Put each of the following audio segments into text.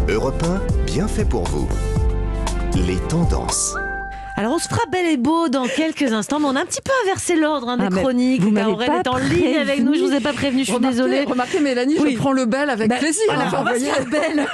Europe 1, bien fait pour vous. Les tendances. Alors on se fera bel et beau dans quelques instants, mais on a un petit peu inversé l'ordre des chroniques. Vous m'avez Aurèle pas est en ligne avec nous, je vous ai pas prévenu, je suis désolée. Remarquez Mélanie, je prends le bel avec plaisir. Voilà, on va se faire belle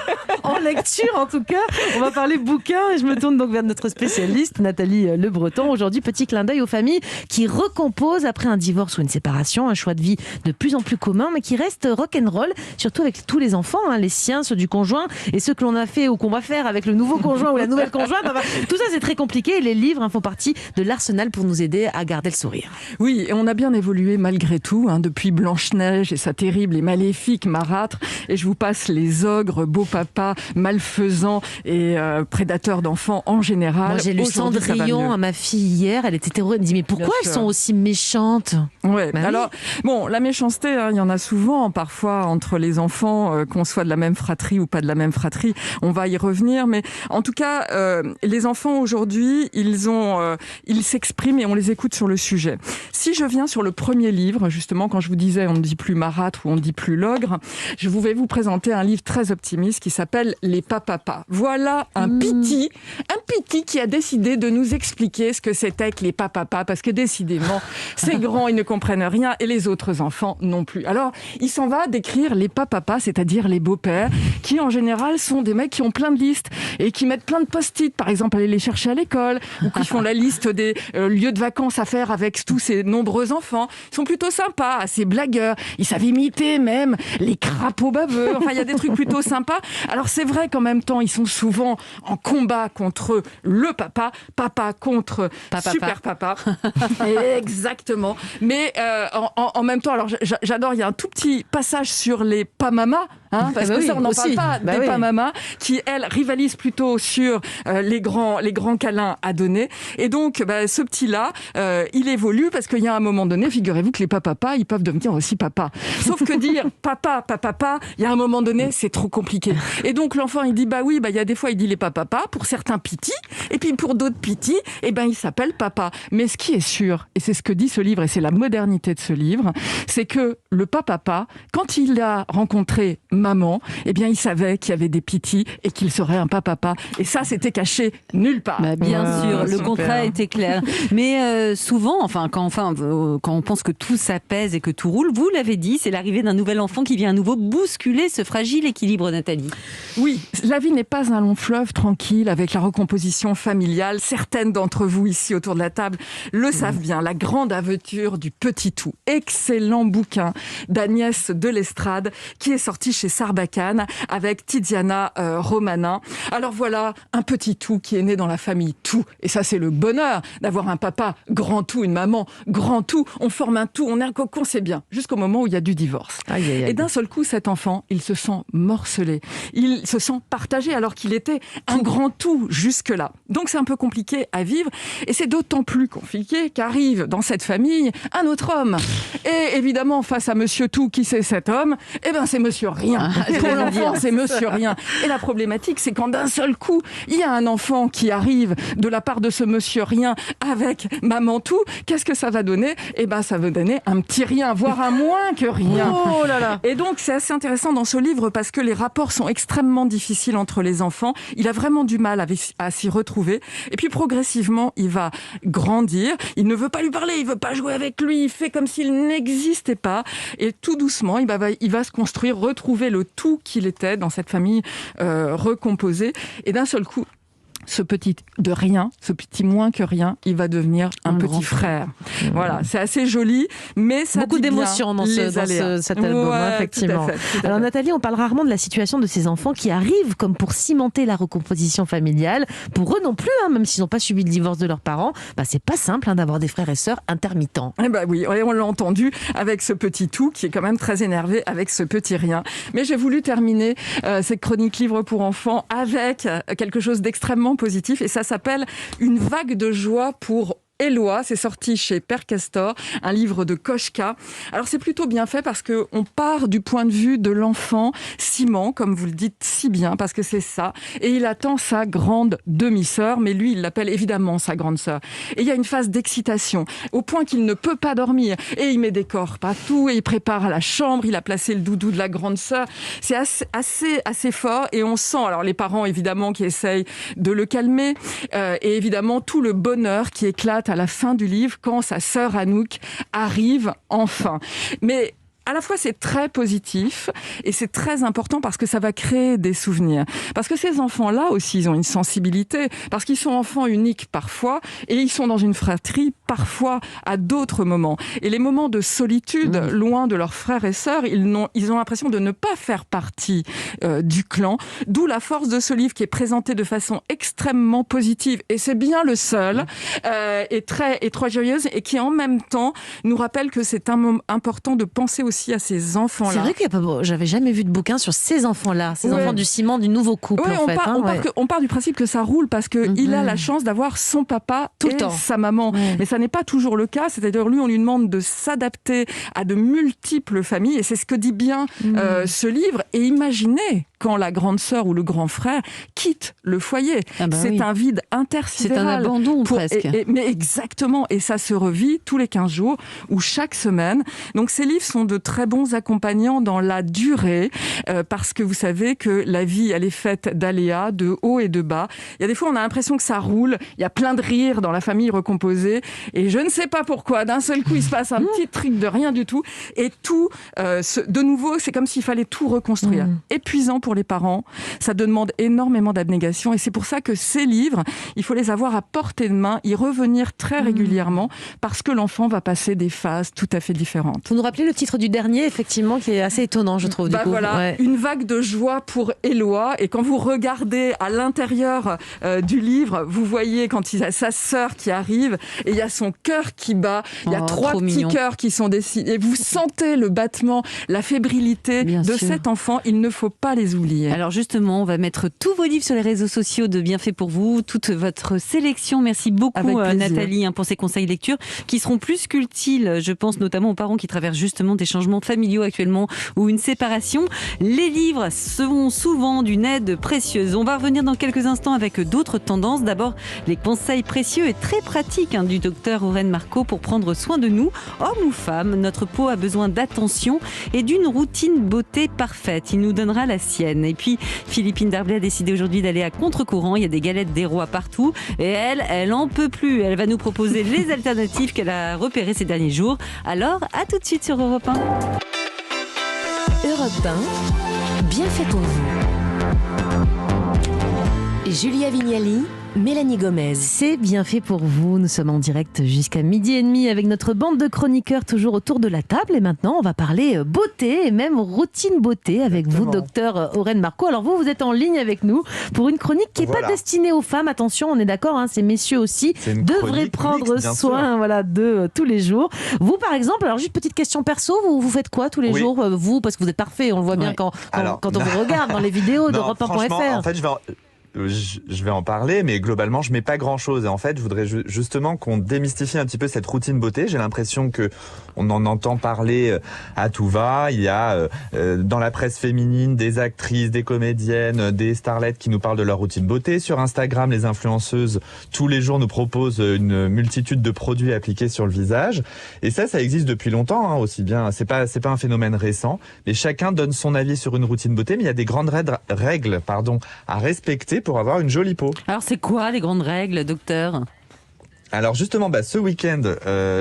en lecture en tout cas. On va parler bouquin et je me tourne donc vers notre spécialiste Nathalie Le Breton. Aujourd'hui, petit clin d'œil aux familles qui recomposent après un divorce ou une séparation, un choix de vie de plus en plus commun, mais qui reste rock'n'roll, surtout avec tous les enfants, les siens, ceux du conjoint et ceux que l'on a fait ou qu'on va faire avec le nouveau conjoint ou la nouvelle conjointe. Enfin, tout ça c'est très compliqué et les livres font partie de l'arsenal pour nous aider à garder le sourire. Oui, et on a bien évolué malgré tout, depuis Blanche-Neige et sa terrible et maléfique marâtre, et je vous passe les ogres, beaux papas, malfaisants et prédateurs d'enfants en général. Moi j'ai lu Cendrillon à ma fille hier, elle était terrorisée, elle me dit mais pourquoi elles sont aussi méchantes? Ouais. Bah alors bon, la méchanceté, il y en a souvent, parfois entre les enfants, qu'on soit de la même fratrie ou pas de la même fratrie, on va y revenir, mais en tout cas, les enfants aujourd'hui, ils s'expriment et on les écoute sur le sujet. Si je viens sur le premier livre, justement, quand je vous disais on ne dit plus marâtre ou on ne dit plus l'ogre, je vais vous présenter un livre très optimiste qui s'appelle Les Papapas. Voilà un piti qui a décidé de nous expliquer ce que c'était que les papapas, parce que décidément, c'est grand, ils ne comprennent rien et les autres enfants non plus. Alors, il s'en va décrire les papapas, c'est-à-dire les beaux-pères, qui en général sont des mecs qui ont plein de listes et qui mettent plein de post-it, par exemple, aller les chercher à l'école, ou qui font la liste des lieux de vacances à faire avec tous ces nombreux enfants. Ils sont plutôt sympas, assez blagueurs. Ils savent imiter même les crapauds baveux. Enfin, il y a des trucs plutôt sympas. Alors, c'est vrai qu'en même temps, ils sont souvent en combat contre le papa contre super papa. Exactement. Mais en même temps, alors j'adore, il y a un tout petit passage sur les pas-mamas, parce que ça, on n'en parle pas des pas-mamas, qui, elles, rivalisent plutôt sur les grands câlins à donner. Et donc, ce petit-là, il évolue parce qu'il y a un moment donné, figurez-vous que les papas, ils peuvent devenir aussi papa. Sauf que dire papa, il y a un moment donné, c'est trop compliqué. Et donc, l'enfant, il dit, il y a des fois, il dit les papas, pour certains piti, et puis pour d'autres piti, il s'appelle papa. Mais ce qui est sûr, et c'est ce que dit ce livre, et c'est la modernité de ce livre, c'est que le papa, quand il a rencontré maman, il savait qu'il y avait des pitis et qu'il serait un papa. Et ça, c'était caché nulle part. Bien sûr, le contrat était clair. Mais souvent, quand on pense que tout s'apaise et que tout roule, vous l'avez dit, c'est l'arrivée d'un nouvel enfant qui vient à nouveau bousculer ce fragile équilibre, Nathalie. Oui, la vie n'est pas un long fleuve tranquille avec la recomposition familiale. Certaines d'entre vous ici autour de la table le savent bien. La grande aventure du petit tout. Excellent bouquin d'Agnès de l'Estrade qui est sorti chez Sarbacane avec Tiziana Romanin. Alors voilà, un petit tout qui est né dans la famille tout. Et ça, c'est le bonheur d'avoir un papa grand tout, une maman grand tout. On forme un tout, on est un cocon, c'est bien. Jusqu'au moment où il y a du divorce. Aïe, aïe, aïe. Et d'un seul coup, cet enfant, il se sent morcelé. Il se sent partagé alors qu'il était un grand tout jusque-là. Donc c'est un peu compliqué à vivre. Et c'est d'autant plus compliqué qu'arrive dans cette famille un autre homme. Et évidemment, face à Monsieur Tout, qui c'est cet homme? C'est Monsieur Rien. Pour l'enfant, c'est Monsieur Rien. Et la problématique, c'est quand d'un seul coup, il y a un enfant qui arrive de la part de ce Monsieur Rien avec Maman Tout. Qu'est-ce que ça va donner? Ça va donner un petit rien, voire un moins que rien. Oh là là. Et donc, c'est assez intéressant dans ce livre parce que les rapports sont extrêmement difficiles entre les enfants. Il a vraiment du mal à s'y retrouver. Et puis, progressivement, il va grandir. Il ne veut pas lui parler, il veut pas jouer avec lui. Il fait comme s'il n'existait pas. Et tout doucement, il va se construire, retrouver le tout qu'il était dans cette famille recomposée. Et d'un seul coup, ce petit de rien, ce petit moins que rien, il va devenir un petit frère. Voilà, c'est assez joli, mais ça beaucoup d'émotions dans cet album, effectivement. Tout à fait. Alors Nathalie, on parle rarement de la situation de ces enfants qui arrivent comme pour cimenter la recomposition familiale. Pour eux non plus, même s'ils n'ont pas subi le divorce de leurs parents, c'est pas simple d'avoir des frères et sœurs intermittents. Oui, on l'a entendu avec ce petit tout qui est quand même très énervé avec ce petit rien. Mais j'ai voulu terminer cette chronique livre pour enfants avec quelque chose d'extrêmement positif et ça s'appelle Une vague de joie pour Éloi, c'est sorti chez Père Castor, un livre de Kochka. Alors c'est plutôt bien fait parce qu'on part du point de vue de l'enfant Simon, comme vous le dites si bien, parce que c'est ça. Et il attend sa grande demi-sœur, mais lui, il l'appelle évidemment sa grande sœur. Et il y a une phase d'excitation, au point qu'il ne peut pas dormir. Et il met des corps partout, et il prépare la chambre, il a placé le doudou de la grande sœur. C'est assez fort, et on sent, alors les parents évidemment qui essayent de le calmer, et évidemment tout le bonheur qui éclate à la fin du livre quand sa sœur Anouk arrive enfin. Mais à la fois, c'est très positif et c'est très important parce que ça va créer des souvenirs. Parce que ces enfants-là aussi, ils ont une sensibilité, parce qu'ils sont enfants uniques parfois et ils sont dans une fratrie parfois à d'autres moments. Et les moments de solitude, loin de leurs frères et sœurs, ils ont l'impression de ne pas faire partie du clan. D'où la force de ce livre qui est présenté de façon extrêmement positive. Et c'est bien le seul, et très joyeuse, et qui en même temps nous rappelle que c'est important de penser aussi à ces enfants-là. C'est vrai que j'avais jamais vu de bouquin sur ces enfants-là, ces enfants du ciment du nouveau couple. Oui, on part du principe que ça roule parce qu'il a la chance d'avoir son papa tout le et temps. sa maman. Mais ça n'est pas toujours le cas. C'est-à-dire, lui, on lui demande de s'adapter à de multiples familles. Et c'est ce que dit bien ce livre. Et imaginez quand la grande sœur ou le grand frère quitte le foyer. C'est un vide intersidéral. C'est un abandon presque. Mais exactement. Et ça se revit tous les 15 jours ou chaque semaine. Donc ces livres sont de très bons accompagnants dans la durée parce que vous savez que la vie, elle est faite d'aléas, de hauts et de bas. Il y a des fois, on a l'impression que ça roule. Il y a plein de rires dans la famille recomposée. Et je ne sais pas pourquoi, d'un seul coup, il se passe un petit truc de rien du tout. Et tout, de nouveau, c'est comme s'il fallait tout reconstruire. Épuisant pour les parents. Ça demande énormément d'abnégation. Et c'est pour ça que ces livres, il faut les avoir à portée de main, y revenir très régulièrement parce que l'enfant va passer des phases tout à fait différentes. Vous nous rappelez le titre du dernier, effectivement, qui est assez étonnant, je trouve. Une vague de joie pour Éloi. Et quand vous regardez à l'intérieur du livre, vous voyez quand il y a sa sœur qui arrive et il y a son cœur qui bat. Il y a 3 petits cœurs qui sont dessinés. Et vous sentez le battement, la fébrilité cet enfant. Il ne faut pas les oublier. Alors justement, on va mettre tous vos livres sur les réseaux sociaux de Bienfait pour vous, toute votre sélection. Merci beaucoup Nathalie pour ces conseils lecture qui seront plus qu'utiles, je pense notamment aux parents qui traversent justement des changements familiaux actuellement ou une séparation. Les livres sont souvent d'une aide précieuse. On va revenir dans quelques instants avec d'autres tendances. D'abord, les conseils précieux et très pratiques du docteur Aurène Marco pour prendre soin de nous, hommes ou femmes. Notre peau a besoin d'attention et d'une routine beauté parfaite. Il nous donnera la sienne. Et puis, Philippine Darblay a décidé aujourd'hui d'aller à contre-courant. Il y a des galettes des rois partout. Et elle en peut plus. Elle va nous proposer les alternatives qu'elle a repérées ces derniers jours. Alors, à tout de suite sur Europe 1. Europe 1, bien fait pour vous. Julia Vignali, Mélanie Gomez. C'est bien fait pour vous. Nous sommes en direct jusqu'à 12h30 avec notre bande de chroniqueurs toujours autour de la table. Et maintenant, on va parler beauté et même routine beauté avec vous, docteur Aurène Marco. Alors vous êtes en ligne avec nous pour une chronique qui n'est pas destinée aux femmes. Attention, on est d'accord, ces messieurs aussi devraient prendre soin de tous les jours. Vous, par exemple, alors juste petite question perso, vous faites quoi tous les jours, vous, parce que vous êtes parfait, on le voit bien quand on vous regarde dans les vidéos d'Europe 1.fr. En fait, je vais en parler, mais globalement, je mets pas grand-chose. Et en fait, je voudrais justement qu'on démystifie un petit peu cette routine beauté. J'ai l'impression que on en entend parler à tout va. Il y a dans la presse féminine des actrices, des comédiennes, des starlettes qui nous parlent de leur routine beauté. Sur Instagram, les influenceuses, tous les jours, nous proposent une multitude de produits appliqués sur le visage. Et ça existe depuis longtemps, aussi bien. C'est pas un phénomène récent. Mais chacun donne son avis sur une routine beauté. Mais il y a des grandes règles, à respecter pour avoir une jolie peau. Alors c'est quoi les grandes règles, docteur ? Alors justement, ce week-end,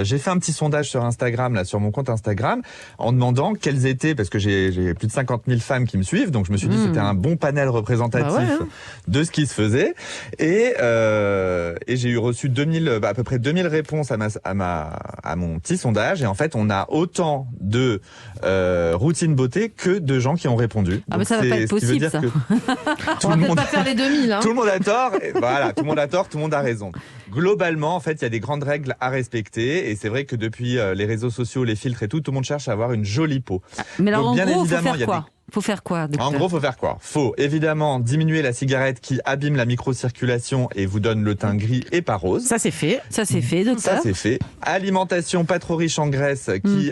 j'ai fait un petit sondage sur Instagram, sur mon compte Instagram, en demandant quelles étaient, parce que j'ai plus de 50 000 femmes qui me suivent, donc je me suis dit que c'était un bon panel représentatif de ce qui se faisait. Et j'ai eu reçu à peu près 2000 réponses à mon petit sondage. Et en fait, on a autant de routine beauté que de gens qui ont répondu. Mais ça va pas être possible, ça. On va peut-être pas faire les 2000. Tout le monde a tort. Voilà, tout le monde a tort, tout le monde a raison. Globalement, en fait, il y a des grandes règles à respecter. Et c'est vrai que depuis les réseaux sociaux, les filtres et tout le monde cherche à avoir une jolie peau. Mais alors, donc, en gros, il faut faire quoi ? Faut faire quoi, docteur ? En gros, faut faire quoi ? Faut évidemment diminuer la cigarette qui abîme la microcirculation et vous donne le teint gris et pas rose. Ça, c'est fait. Ça, c'est fait, docteur. Ça, c'est fait. Alimentation pas trop riche en graisse qui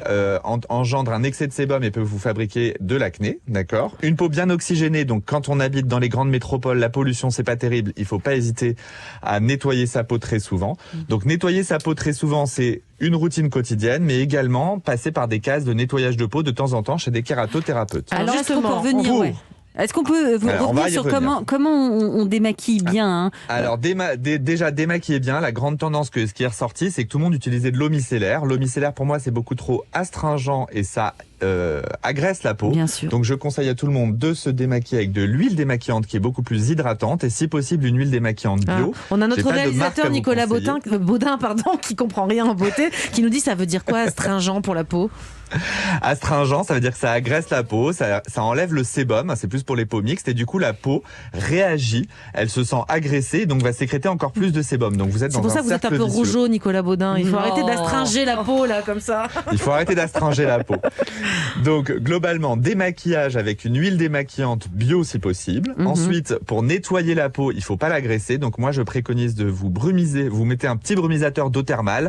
engendre un excès de sébum et peut vous fabriquer de l'acné, d'accord ? Une peau bien oxygénée, donc quand on habite dans les grandes métropoles, la pollution, c'est pas terrible. Il faut pas hésiter à nettoyer sa peau très souvent. Donc nettoyer sa peau très souvent, c'est une routine quotidienne, mais également passer par des cases de nettoyage de peau de temps en temps chez des kératothérapeutes. Alors, est-ce qu'on peut revenir, Est-ce qu'on peut revenir sur comment on démaquille bien Alors, déjà, démaquiller bien, la grande tendance ce qui est ressorti, c'est que tout le monde utilisait de l'eau micellaire. L'eau micellaire, pour moi, c'est beaucoup trop astringent et ça agresse la peau. Bien sûr. Donc, je conseille à tout le monde de se démaquiller avec de l'huile démaquillante qui est beaucoup plus hydratante et si possible, une huile démaquillante bio. On a notre réalisateur Nicolas Baudin, qui comprend rien en beauté, qui nous dit ça veut dire quoi astringent pour la peau ? Astringent, ça veut dire que ça agresse la peau, ça enlève le sébum, c'est plus pour les peaux mixtes et du coup la peau réagit, elle se sent agressée donc va sécréter encore plus de sébum. Donc vous êtes dans un cercle vicieux. C'est pour ça que vous êtes un peu rougeau, Nicolas Baudin. Il faut arrêter d'astringer la peau là comme ça. Il faut arrêter d'astringer la peau. Donc globalement, démaquillage avec une huile démaquillante bio si possible. Ensuite, pour nettoyer la peau, il faut pas l'agresser. Donc moi je préconise de vous brumiser, vous mettez un petit brumisateur d'eau thermale,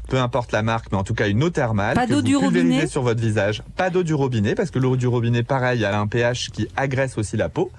peu importe la marque, mais en tout cas une eau thermale. Pas d'eau du robinet sur votre visage. Pas d'eau du robinet, parce que l'eau du robinet, pareil, elle a un pH qui agresse aussi la peau.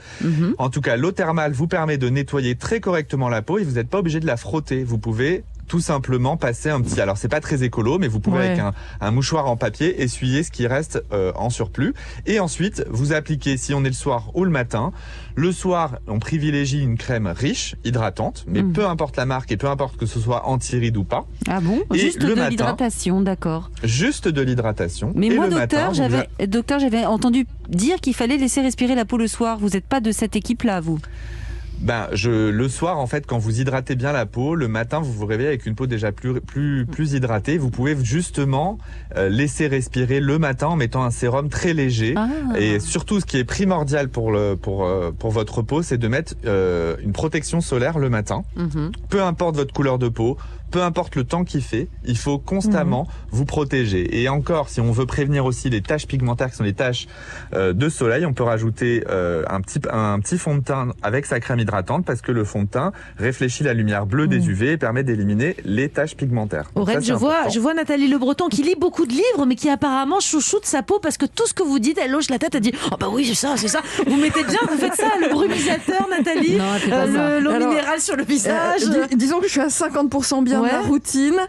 En tout cas, l'eau thermale vous permet de nettoyer très correctement la peau et vous n'êtes pas obligé de la frotter. Vous pouvez tout simplement passer un petit... Alors, c'est pas très écolo, mais vous pouvez avec un mouchoir en papier essuyer ce qui reste en surplus. Et ensuite, vous appliquez, si on est le soir ou le matin. Le soir, on privilégie une crème riche, hydratante, mais peu importe la marque et peu importe que ce soit anti-rides ou pas. Ah bon ? Et juste de l'hydratation, d'accord. Juste de l'hydratation. Mais moi, docteur, j'avais entendu dire qu'il fallait laisser respirer la peau le soir. Vous n'êtes pas de cette équipe-là, vous ? Le soir, en fait, quand vous hydratez bien la peau, le matin, vous vous réveillez avec une peau déjà plus hydratée. Vous pouvez justement laisser respirer le matin en mettant un sérum très léger. Et surtout, ce qui est primordial pour votre peau, c'est de mettre une protection solaire le matin. Peu importe votre couleur de peau, peu importe le temps qu'il fait, il faut constamment vous protéger. Et encore, si on veut prévenir aussi les taches pigmentaires qui sont les taches de soleil, on peut rajouter un petit fond de teint avec sa crème hydratante parce que le fond de teint réfléchit la lumière bleue des UV et permet d'éliminer les taches pigmentaires. Aurène, je vois Nathalie Le Breton qui lit beaucoup de livres mais qui apparemment chouchoute sa peau parce que tout ce que vous dites, elle hoche la tête, elle dit « Oh bah oui, c'est ça. » Vous mettez bien, vous faites ça, le brumisateur, Nathalie, l'eau minérale sur le visage. Disons que je suis à 50% bien de la routine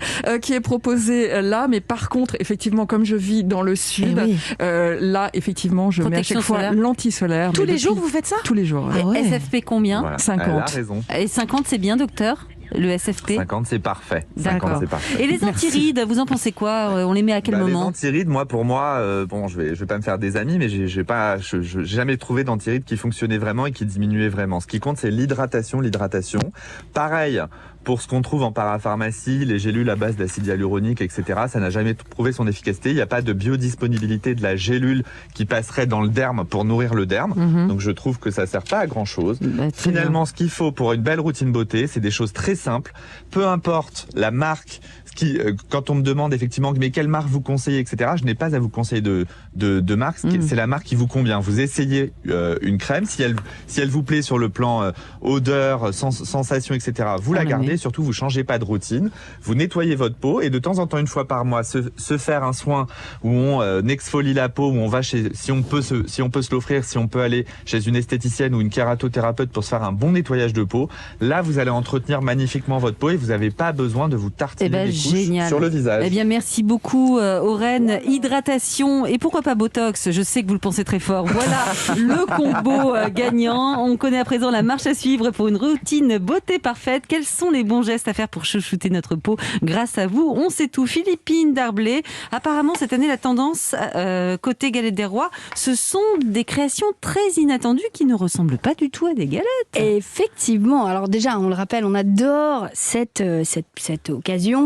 qui est proposée là, mais par contre, effectivement, comme je vis dans le sud, là, effectivement, je mets à chaque fois l'anti-solaire. Tous les jours, vous faites ça ? Tous les jours. Et SFP combien ? Voilà. 50. Elle a raison. Et 50, c'est bien, docteur ? Le SFP ? 50, c'est parfait. D'accord. 50, c'est parfait. Et les antirides, vous en pensez quoi ? On les met à quel moment ? Les antirides, pour moi, je vais pas me faire des amis, mais j'ai jamais trouvé d'antirides qui fonctionnait vraiment et qui diminuait vraiment. Ce qui compte, c'est l'hydratation. Pareil, pour ce qu'on trouve en parapharmacie, les gélules à base d'acide hyaluronique, etc., ça n'a jamais prouvé son efficacité. Il n'y a pas de biodisponibilité de la gélule qui passerait dans le derme pour nourrir le derme. Donc je trouve que ça sert pas à grand chose. Finalement, ce qu'il faut pour une belle routine beauté, c'est des choses très simples. Peu importe la marque, quand on me demande effectivement mais quelle marque vous conseillez, etc., je n'ai pas à vous conseiller de marque. C'est la marque qui vous convient. Vous essayez une crème, si elle vous plaît sur le plan odeur, sensation, etc., vous la gardez. Surtout, vous changez pas de routine. Vous nettoyez votre peau et de temps en temps, une fois par mois, se faire un soin où on exfolie la peau, où on va si on peut se l'offrir, si on peut aller chez une esthéticienne ou une kératothérapeute pour se faire un bon nettoyage de peau. Là, vous allez entretenir magnifiquement votre peau et vous n'avez pas besoin de vous tartiner les couches sur le visage. Eh bien, merci beaucoup, Aurène. Hydratation et pourquoi pas Botox ? Je sais que vous le pensez très fort. Voilà le combo gagnant. On connaît à présent la marche à suivre pour une routine beauté parfaite. Quels sont les bons gestes à faire pour chouchouter notre peau grâce à vous? On sait tout. Philippine Darblay. Apparemment, cette année, la tendance côté Galette des Rois, ce sont des créations très inattendues qui ne ressemblent pas du tout à des galettes. Effectivement. Alors déjà, on le rappelle, on adore cette occasion,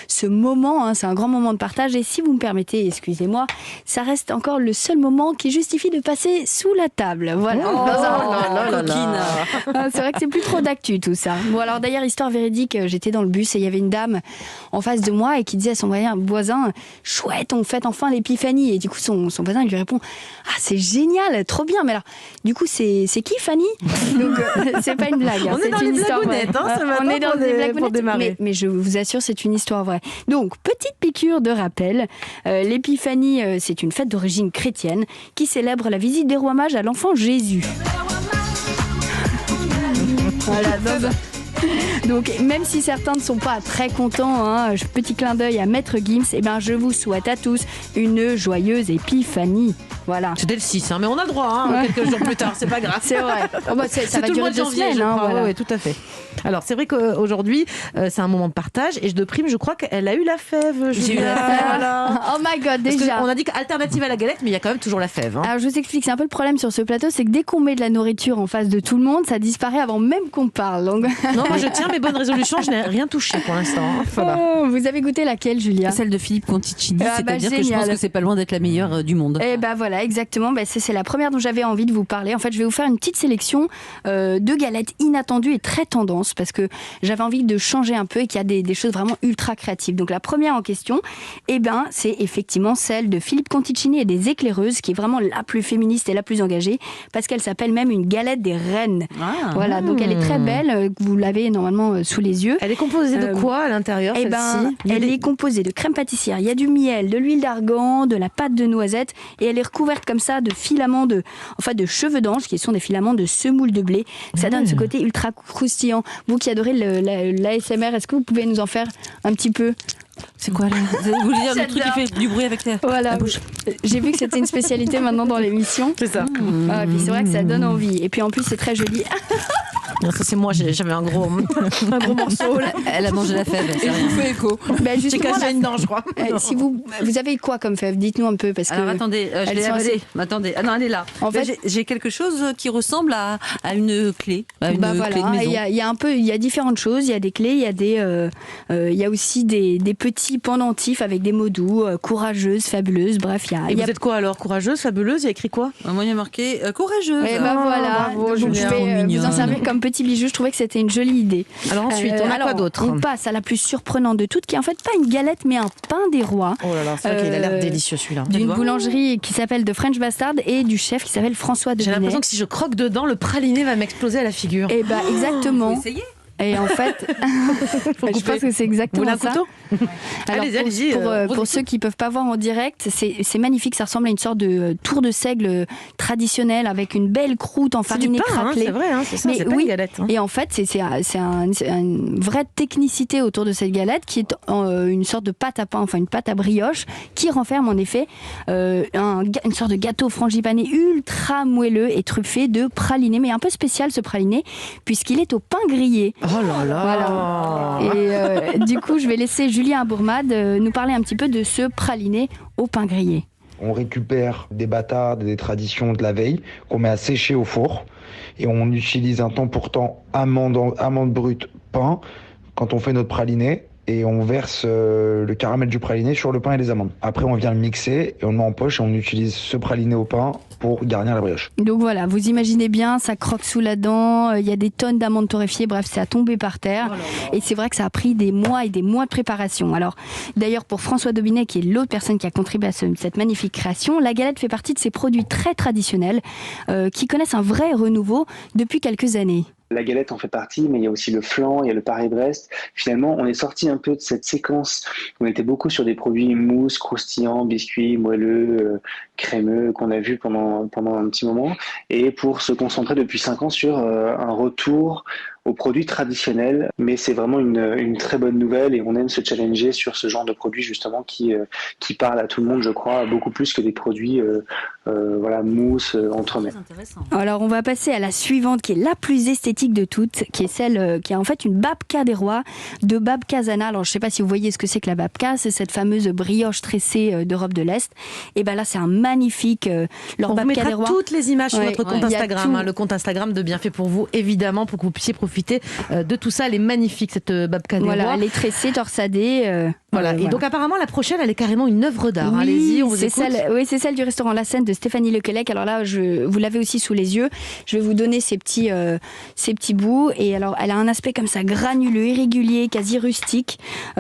ce moment. C'est un grand moment de partage. Et si vous me permettez, excusez-moi, ça reste encore le seul moment qui justifie de passer sous la table. Voilà. Coquine. C'est vrai que c'est plus trop d'actu tout ça. Bon, alors d'ailleurs, histoire histoire véridique. J'étais dans le bus et il y avait une dame en face de moi et qui disait à son voisin « Chouette, on fête enfin l'épiphanie !» Et du coup, son voisin il lui répond « Ah, c'est génial, trop bien !» Mais alors, du coup, c'est qui Fanny? Donc, c'est pas une blague. On est dans les blagounettes, on est dans des blagounettes, mais je vous assure, c'est une histoire vraie. Donc, petite piqûre de rappel. L'épiphanie, c'est une fête d'origine chrétienne qui célèbre la visite des rois mages à l'enfant Jésus. Voilà, donc, même si certains ne sont pas très contents, petit clin d'œil à Maître Gims, je vous souhaite à tous une joyeuse épiphanie. Voilà. C'était le 6, mais on a le droit, quelques jours plus tard, c'est pas grave. C'est vrai. Ça va tout le mois durer de 2 janvier, semaines. voilà. Oui, tout à fait. Alors, c'est vrai qu'aujourd'hui, c'est un moment de partage, et de prime, je crois qu'elle a eu la fève. J'ai eu la fève. Voilà. Oh my God, déjà. On a dit qu'alternative à la galette, mais il y a quand même toujours la fève. Alors, je vous explique, c'est un peu le problème sur ce plateau, c'est que dès qu'on met de la nourriture en face de tout le monde, ça disparaît avant même qu'on parle. Donc... Non, moi je tiens mes bonnes résolutions, je n'ai rien touché pour l'instant. Voilà. Oh, vous avez goûté laquelle, Julia? Celle de Philippe Conticini, c'est-à-dire que je génial. pense que c'est pas loin d'être la meilleure du monde. Et voilà, exactement. C'est la première dont j'avais envie de vous parler. En fait, je vais vous faire une petite sélection de galettes inattendues et très tendances parce que j'avais envie de changer un peu et qu'il y a des choses vraiment ultra créatives. Donc la première en question, c'est effectivement celle de Philippe Conticini et des Éclaireuses, qui est vraiment la plus féministe et la plus engagée parce qu'elle s'appelle même une galette des reines. Voilà, donc elle est très belle. Vous l'avez normalement sous les yeux. Elle est composée de quoi à l'intérieur, celle-ci? Elle est composée de crème pâtissière. Il y a du miel, de l'huile d'argan, de la pâte de noisette et elle est recouverte comme ça de filaments de cheveux d'ange, qui sont des filaments de semoule de blé. Ça donne ce côté ultra croustillant. Vous qui adorez l'ASMR, est-ce que vous pouvez nous en faire un petit peu? C'est quoi là? Vous voulez dire le truc qui fait du bruit avec la bouche? J'ai vu que c'était une spécialité maintenant dans l'émission. C'est ça. Et puis c'est vrai que ça donne envie. Et puis en plus, c'est très joli. Non, ça c'est moi, j'avais un gros morceau. Là. Elle a mangé la fève. Et vous fait écho. J'ai cassé une dent, je crois. Si vous avez quoi comme fève? Dites-nous un peu. Parce que alors attendez, je l'ai avalée. Attendez, non, elle est là. En fait, j'ai quelque chose qui ressemble à une clé. Clé de maison. Il y a différentes choses. Il y a des clés, il y a aussi des petits pendentifs avec des mots doux, courageuse, fabuleuse. Bref, vous êtes quoi alors? Courageuse, fabuleuse? Il y a écrit quoi? Moi, il y a marqué courageuse. Et voilà. Bravo, donc, je vais vous en servir comme petit bijou. Je trouvais que c'était une jolie idée. Alors ensuite, on a quoi d'autre? On passe à la plus surprenante de toutes, qui est en fait pas une galette, mais un pain des rois. Oh là là, c'est vrai qu'il a l'air délicieux celui-là. D'une boulangerie qui s'appelle The French Bastard et du chef qui s'appelle François Debinet. J'ai l'impression que si je croque dedans, le praliné va m'exploser à la figure. Et exactement. Faut essayer. Et en fait, je pense que c'est exactement ça. Couteau. Alors, allez-y. Pour ceux qui ne peuvent pas voir en direct, c'est magnifique. Ça ressemble à une sorte de tour de seigle traditionnel avec une belle croûte enfarinée craquelée. C'est vrai, c'est ça, c'est pas une galette. Et en fait, c'est une vraie technicité autour de cette galette qui est une sorte de pâte à pain, enfin une pâte à brioche qui renferme en effet une sorte de gâteau frangipané ultra moelleux et truffé de praliné, mais un peu spécial ce praliné puisqu'il est au pain grillé. Oh là là. Voilà. Et du coup, je vais laisser Julien Abourmade nous parler un petit peu de ce praliné au pain grillé. On récupère des bâtards, des traditions de la veille qu'on met à sécher au four et on utilise un temps pour temps amande brute, pain quand on fait notre praliné et on verse le caramel du praliné sur le pain et les amandes. Après, on vient le mixer et on le met en poche et on utilise ce praliné au pain pour garnir la brioche. Donc voilà, vous imaginez bien, ça croque sous la dent, il y a des tonnes d'amandes torréfiées, bref, c'est à tomber par terre. Et c'est vrai que ça a pris des mois et des mois de préparation. Alors, d'ailleurs, pour François Debinet, qui est l'autre personne qui a contribué à cette magnifique création, la galette fait partie de ces produits très traditionnels qui connaissent un vrai renouveau depuis quelques années. La galette en fait partie, mais il y a aussi le flan, il y a le Paris-Brest. Finalement, on est sorti un peu de cette séquence où on était beaucoup sur des produits mousse, croustillants, biscuits, moelleux, crémeux, qu'on a vu pendant un petit moment, et pour se concentrer depuis 5 ans sur un retour aux produits traditionnels. Mais c'est vraiment une très bonne nouvelle et on aime se challenger sur ce genre de produits justement qui parlent à tout le monde, je crois, beaucoup plus que des produits mousse entremets. Alors on va passer à la suivante qui est la plus esthétique de toutes, qui est celle qui est en fait une babka des rois de Babka Zana. Alors je ne sais pas si vous voyez ce que c'est que la babka, c'est cette fameuse brioche tressée d'Europe de l'Est. Et ben là c'est un magnifique on vous mettra toutes les images sur notre compte Instagram, le compte Instagram de Bienfait pour vous, évidemment, pour que vous puissiez profiter de tout ça. Elle est magnifique cette babka des rois. Elle est tressée, torsadée. Voilà. Et donc apparemment la prochaine, elle est carrément une œuvre d'art. Oui, allez-y, on vous écoute. C'est celle du restaurant La Seine de Stéphanie Lequelec. Alors là, vous l'avez aussi sous les yeux. Je vais vous donner ces petits bouts. Et alors, elle a un aspect comme ça, granuleux, irrégulier, quasi rustique,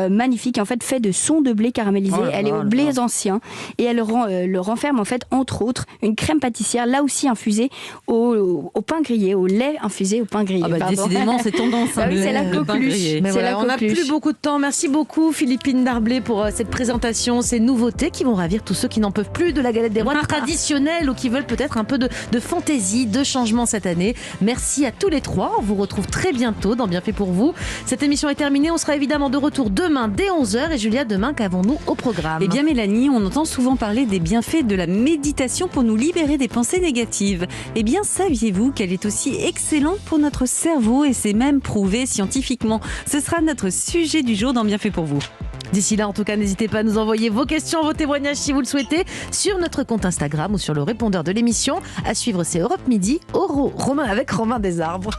magnifique. En fait, fait de son de blé caramélisé. Elle est au blé ancien. Et elle le renferme, en fait, entre autres, une crème pâtissière, là aussi infusée au pain grillé, au lait infusé au pain grillé. Décidément, c'est tendance. Oui, c'est la coqueluche. Mais voilà, on n'a plus beaucoup de temps. Merci beaucoup, Philippine Darblay, pour cette présentation, ces nouveautés qui vont ravir tous ceux qui n'en peuvent plus de la galette des rois traditionnelle ou qui veulent peut-être un peu de fantaisie, de changement cette année. Merci à tous les trois. On vous retrouve très bientôt dans Bien fait pour vous. Cette émission est terminée. On sera évidemment de retour demain dès 11h. Et Julia, demain, qu'avons-nous au programme ? Eh bien, Mélanie, on entend souvent parler des bienfaits de la méditation pour nous libérer des pensées négatives. Eh bien, saviez-vous qu'elle est aussi excellente pour notre cerveau et c'est même prouvé scientifiquement. Ce sera notre sujet du jour dans Bien fait pour vous. D'ici là, en tout cas, n'hésitez pas à nous envoyer vos questions, vos témoignages si vous le souhaitez sur notre compte Instagram ou sur le répondeur de l'émission. À suivre, c'est Europe Midi, avec Romain Desarbres.